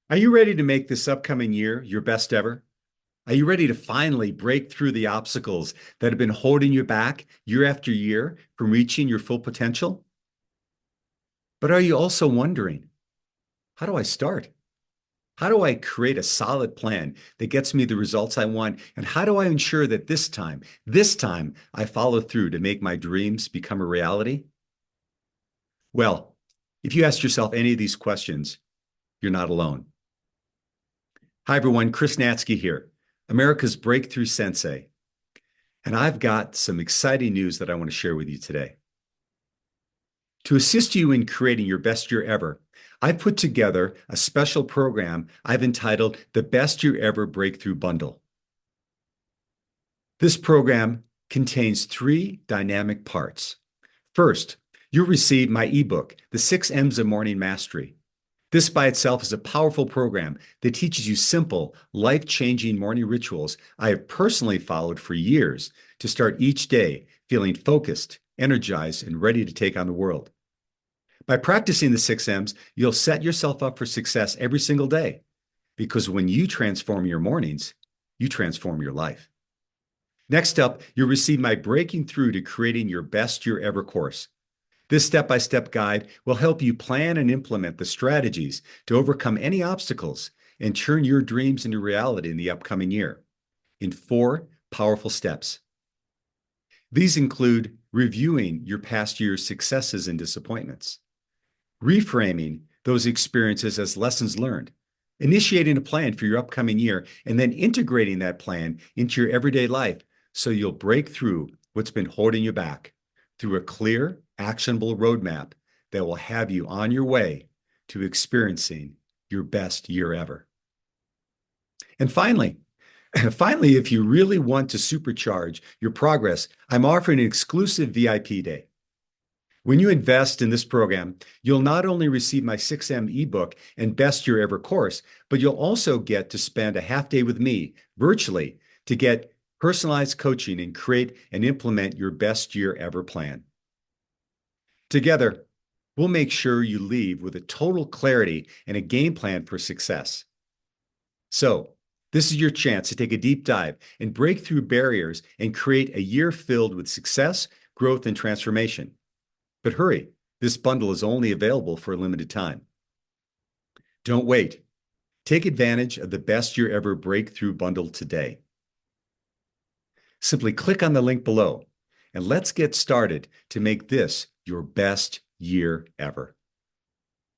Are you ready to make this upcoming year your best ever? Are you ready to finally break through the obstacles that have been holding you back year after year from reaching your full potential? But are you also wondering, how do I start? How do I create a solid plan that gets me the results I want? And how do I ensure that this time, I follow through to make my dreams become a reality? Well, if you ask yourself any of these questions, you're not alone. Hi, everyone. Chris Natsky here, America's Breakthrough Sensei. And I've got some exciting news that I want to share with you today. To assist you in creating your best year ever, I've put together a special program I've entitled the Best Year Ever Breakthrough Bundle. This program contains three dynamic parts. First, you'll receive my ebook, The 6 M's of Morning Mastery. This by itself is a powerful program that teaches you simple, life-changing morning rituals I have personally followed for years to start each day feeling focused, energized, and ready to take on the world. By practicing the 6 M's, you'll set yourself up for success every single day because when you transform your mornings, you transform your life. Next up, you'll receive my Breaking Through to Creating Your Best Year Ever course. This step-by-step guide will help you plan and implement the strategies to overcome any obstacles and turn your dreams into reality in the upcoming year in 4 powerful steps. These include reviewing your past year's successes and disappointments, reframing those experiences as lessons learned, initiating a plan for your upcoming year, and then integrating that plan into your everyday life so you'll break through what's been holding you back through a clear, actionable roadmap that will have you on your way to experiencing your best year ever. And finally, if you really want to supercharge your progress, I'm offering an exclusive VIP day. When you invest in this program, you'll not only receive my 6M ebook and Best Year Ever course, but you'll also get to spend a half day with me virtually to get personalized coaching and create and implement your best year ever plan. Together, we'll make sure you leave with a total clarity and a game plan for success. So, this is your chance to take a deep dive and break through barriers and create a year filled with success, growth, and transformation. But hurry, this bundle is only available for a limited time. Don't wait. Take advantage of the Best Year Ever Breakthrough Bundle today. Simply click on the link below and let's get started to make this your best year ever.